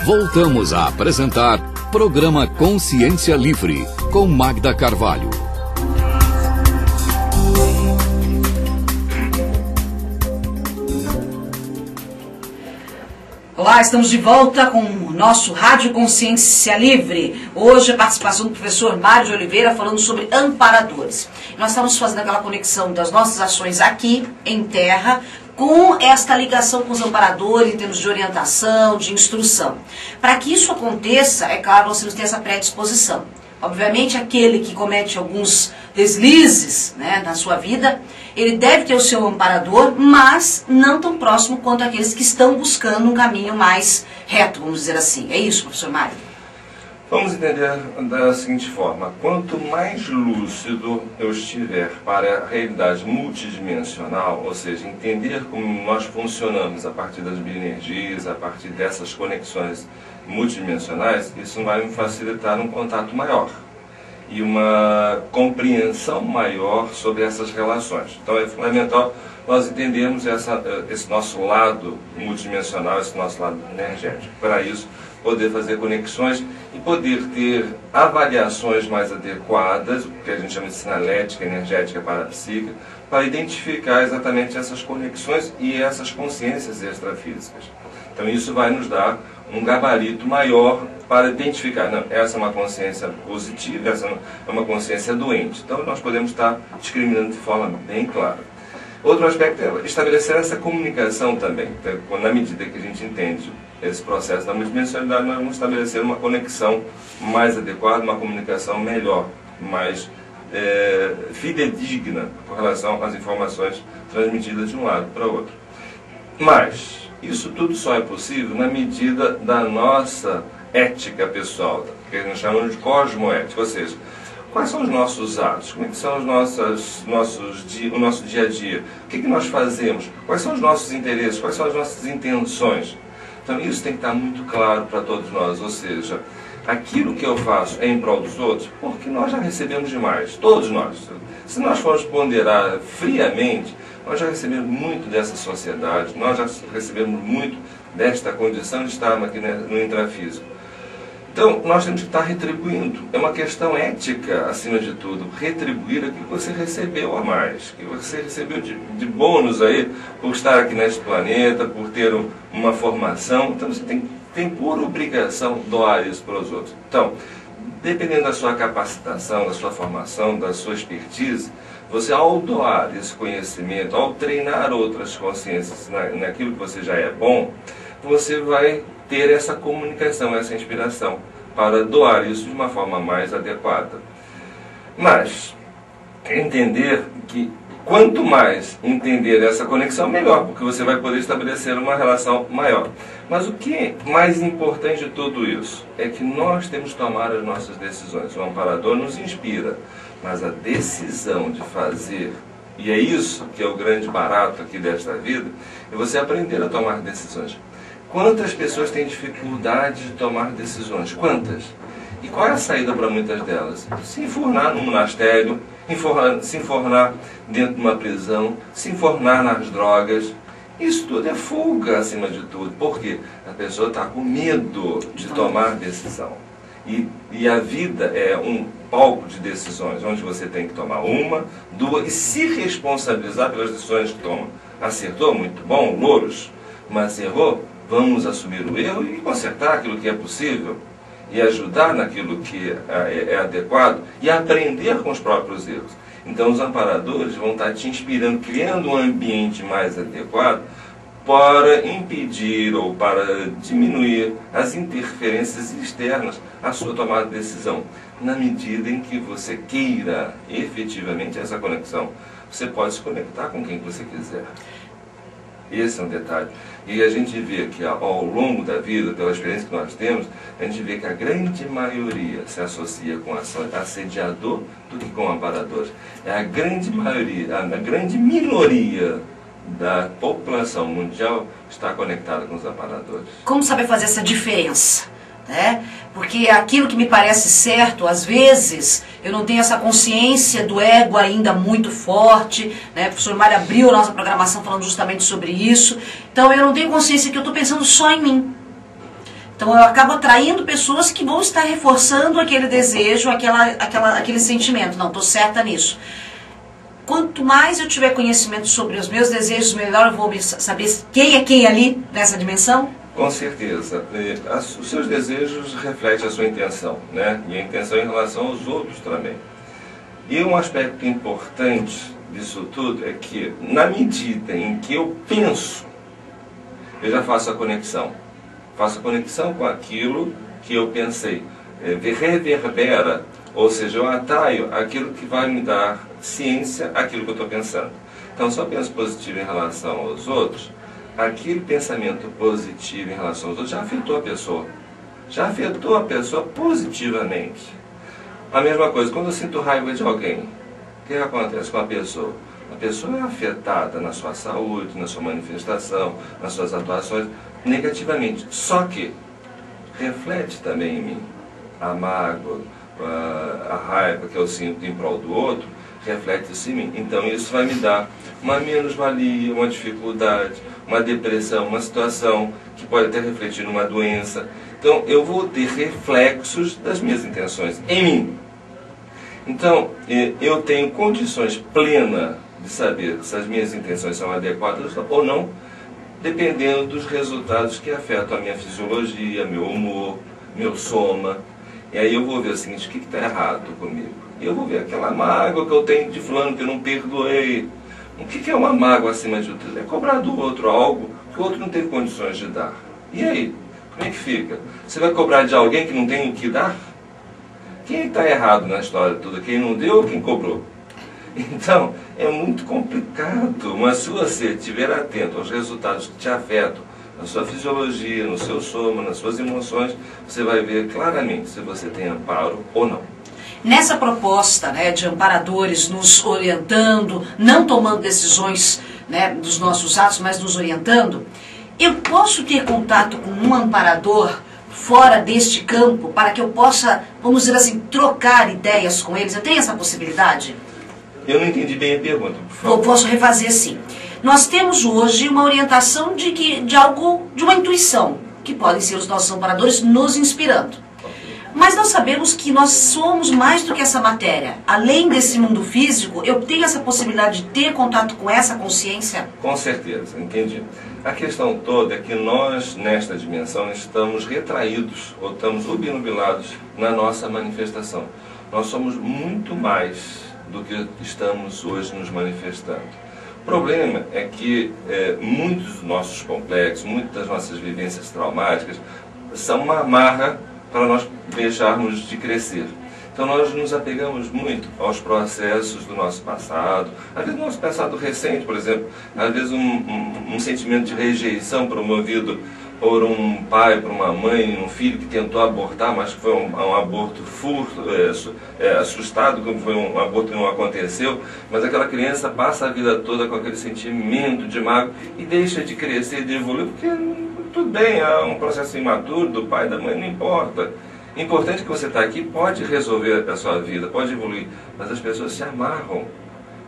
Voltamos a apresentar Programa Consciência Livre, com Magda Carvalho. Olá, estamos de volta com o nosso Rádio Consciência Livre. Hoje a participação do professor Mário de Oliveira falando sobre amparadores. Nós estamos fazendo aquela conexão das nossas ações aqui em terra com esta ligação com os amparadores em termos de orientação, de instrução. Para que isso aconteça, é claro, nós temos que ter essa predisposição. Obviamente, aquele que comete alguns deslizes, né, na sua vida, ele deve ter o seu amparador, mas não tão próximo quanto aqueles que estão buscando um caminho mais reto, vamos dizer assim. É isso, professor Mário? Vamos entender da seguinte forma: quanto mais lúcido eu estiver para a realidade multidimensional, ou seja, entender como nós funcionamos a partir das bioenergias, a partir dessas conexões multidimensionais, isso vai me facilitar um contato maior e uma compreensão maior sobre essas relações. Então é fundamental nós entendermos esse nosso lado multidimensional, esse nosso lado energético. Para isso, poder fazer conexões e poder ter avaliações mais adequadas, o que a gente chama de sinalética, energética, parapsíquica, para identificar exatamente essas conexões e essas consciências extrafísicas. Então isso vai nos dar um gabarito maior para identificar, não, essa é uma consciência positiva, essa é uma consciência doente. Então nós podemos estar discriminando de forma bem clara. Outro aspecto é estabelecer essa comunicação também. Então, na medida que a gente entende esse processo da multidimensionalidade, nós vamos estabelecer uma conexão mais adequada, uma comunicação melhor, mais fidedigna com relação às informações transmitidas de um lado para o outro. Mas isso tudo só é possível na medida da nossa ética pessoal, que a gente chama de cosmoética, ou seja, quais são os nossos atos, como é que são o nosso dia a dia, o que nós fazemos, quais são os nossos interesses, quais são as nossas intenções. Então isso tem que estar muito claro para todos nós, ou seja, aquilo que eu faço é em prol dos outros, porque nós já recebemos demais, todos nós. Se nós formos ponderar friamente, nós já recebemos muito dessa sociedade, nós já recebemos muito desta condição de estarmos aqui no intrafísico. Então, nós temos que estar retribuindo. É uma questão ética, acima de tudo, retribuir aquilo que você recebeu a mais, que você recebeu de bônus aí, por estar aqui neste planeta, por ter uma formação. Então, você tem por obrigação doar isso para os outros. Então, dependendo da sua capacitação, da sua formação, da sua expertise, você, ao doar esse conhecimento, ao treinar outras consciências naquilo que você já é bom, você vai ter essa comunicação, essa inspiração, para doar isso de uma forma mais adequada. Mas, entender que quanto mais entender essa conexão, melhor, porque você vai poder estabelecer uma relação maior. Mas o que é mais importante de tudo isso é que nós temos que tomar as nossas decisões. O amparador nos inspira, mas a decisão de fazer, e é isso que é o grande barato aqui desta vida, é você aprender a tomar decisões. Quantas pessoas têm dificuldade de tomar decisões? Quantas? E qual é a saída para muitas delas? Se enfornar num monastério, se enfornar dentro de uma prisão, se enfornar nas drogas. Isso tudo é fuga, acima de tudo. Por quê? A pessoa está com medo de tomar decisão. E a vida é um palco de decisões, onde você tem que tomar uma, duas, e se responsabilizar pelas decisões que toma. Acertou? Muito bom, louros. Mas errou? Vamos assumir o erro e consertar aquilo que é possível, e ajudar naquilo que é adequado, e aprender com os próprios erros. Então os amparadores vão estar te inspirando, criando um ambiente mais adequado para impedir ou para diminuir as interferências externas à sua tomada de decisão. Na medida em que você queira efetivamente essa conexão, você pode se conectar com quem você quiser. Esse é um detalhe. E a gente vê que ao longo da vida, pela experiência que nós temos, a gente vê que a grande maioria se associa com assediador do que com amparador. É a grande maioria, a grande minoria da população mundial está conectada com os amparadores. Como saber fazer essa diferença? Né? Porque aquilo que me parece certo, às vezes, eu não tenho essa consciência do ego ainda muito forte, né? O professor Mário abriu a nossa programação falando justamente sobre isso. Então eu não tenho consciência que eu estou pensando só em mim. Então eu acabo atraindo pessoas que vão estar reforçando aquele desejo, aquele sentimento. Não, estou certa nisso. Quanto mais eu tiver conhecimento sobre os meus desejos, melhor eu vou saber quem é quem ali nessa dimensão? Com certeza. Os seus desejos refletem a sua intenção, né? E a intenção em relação aos outros também. E um aspecto importante disso tudo é que, na medida em que eu penso, eu já faço a conexão. Faço a conexão com aquilo que eu pensei. Reverbera, ou seja, eu atraio aquilo que vai me dar ciência àquilo que eu estou pensando. Então, se eu penso positivo em relação aos outros, aquele pensamento positivo em relação aos outros já afetou a pessoa. Já afetou a pessoa positivamente. A mesma coisa, quando eu sinto raiva de alguém, o que acontece com a pessoa? A pessoa é afetada na sua saúde, na sua manifestação, nas suas atuações, negativamente. Só que reflete também em mim a mágoa, a raiva que eu sinto em prol do outro, reflete-se em mim. Então isso vai me dar uma menos-valia, uma dificuldade, uma depressão, uma situação que pode até refletir numa doença. Então eu vou ter reflexos das minhas intenções em mim. Então eu tenho condições plenas de saber se as minhas intenções são adequadas ou não, dependendo dos resultados que afetam a minha fisiologia, meu humor, meu soma. E aí eu vou ver o seguinte, o que está errado comigo? E eu vou ver aquela mágoa que eu tenho de fulano que eu não perdoei. O que é uma mágoa acima de tudo? É cobrar do outro algo que o outro não teve condições de dar. E aí? Como é que fica? Você vai cobrar de alguém que não tem o que dar? Quem está errado na história toda? Quem não deu ou quem cobrou? Então, é muito complicado, mas se você estiver atento aos resultados que te afetam, na sua fisiologia, no seu soma, nas suas emoções, você vai ver claramente se você tem amparo ou não. Nessa proposta, né, de amparadores nos orientando, não tomando decisões, né, dos nossos atos, mas nos orientando, eu posso ter contato com um amparador fora deste campo para que eu possa, vamos dizer assim, trocar ideias com eles? Eu tenho essa possibilidade? Eu não entendi bem a pergunta, por favor. Eu posso refazer sim. Nós temos hoje uma orientação de algo, de uma intuição, que podem ser os nossos amparadores nos inspirando. Mas nós sabemos que nós somos mais do que essa matéria. Além desse mundo físico, eu tenho essa possibilidade de ter contato com essa consciência? Com certeza, entendi. A questão toda é que nós, nesta dimensão, estamos retraídos ou estamos obnubilados na nossa manifestação. Nós somos muito mais do que estamos hoje nos manifestando. O problema é que muitos dos nossos complexos, muitas das nossas vivências traumáticas são uma amarra para nós deixarmos de crescer. Então nós nos apegamos muito aos processos do nosso passado, às vezes do nosso passado recente, por exemplo, às vezes um sentimento de rejeição promovido por um pai, por uma mãe, um filho que tentou abortar, mas que foi um aborto assustado, como foi um aborto que não aconteceu, mas aquela criança passa a vida toda com aquele sentimento de mágoa e deixa de crescer, de evoluir, porque tudo bem, é um processo imaturo do pai, da mãe, não importa. O importante é que você está aqui, pode resolver a sua vida, pode evoluir, mas as pessoas se amarram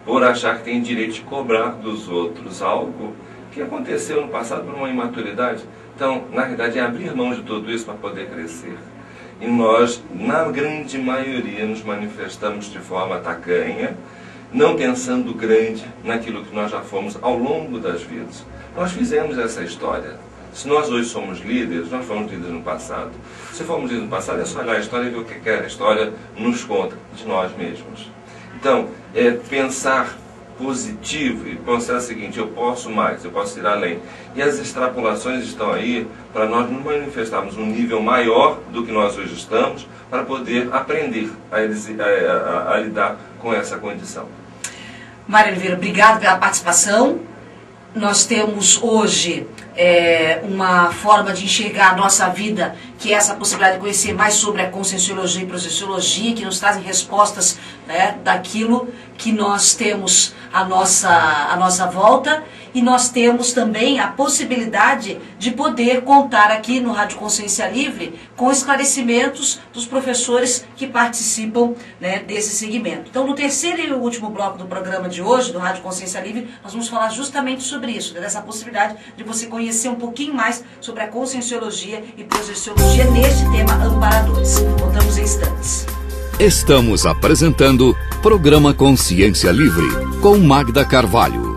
por achar que tem direito de cobrar dos outros algo que aconteceu no passado por uma imaturidade. Então, na realidade, é abrir mão de tudo isso para poder crescer. E nós, na grande maioria, nos manifestamos de forma tacanha, não pensando grande naquilo que nós já fomos ao longo das vidas. Nós fizemos essa história. Se nós hoje somos líderes, nós fomos líderes no passado. Se formos líderes no passado, é só olhar a história e ver o que a história nos conta de nós mesmos. Então, é pensar positivo e pensar o seguinte, eu posso mais, eu posso ir além. E as extrapolações estão aí para nós nos manifestarmos um nível maior do que nós hoje estamos, para poder aprender a lidar com essa condição. Mário Oliveira, obrigado pela participação. Nós temos hoje uma forma de enxergar a nossa vida que é essa possibilidade de conhecer mais sobre a conscienciologia e projeciologia, que nos trazem respostas, né, daquilo que nós temos à nossa volta, e nós temos também a possibilidade de poder contar aqui no Rádio Consciência Livre com esclarecimentos dos professores que participam, né, desse segmento. Então, no terceiro e último bloco do programa de hoje, do Rádio Consciência Livre, nós vamos falar justamente sobre isso, né, dessa possibilidade de você conhecer um pouquinho mais sobre a conscienciologia e projeciologia neste tema Amparadores. Voltamos em instantes. Estamos apresentando Programa Consciência Livre, com Magda Carvalho.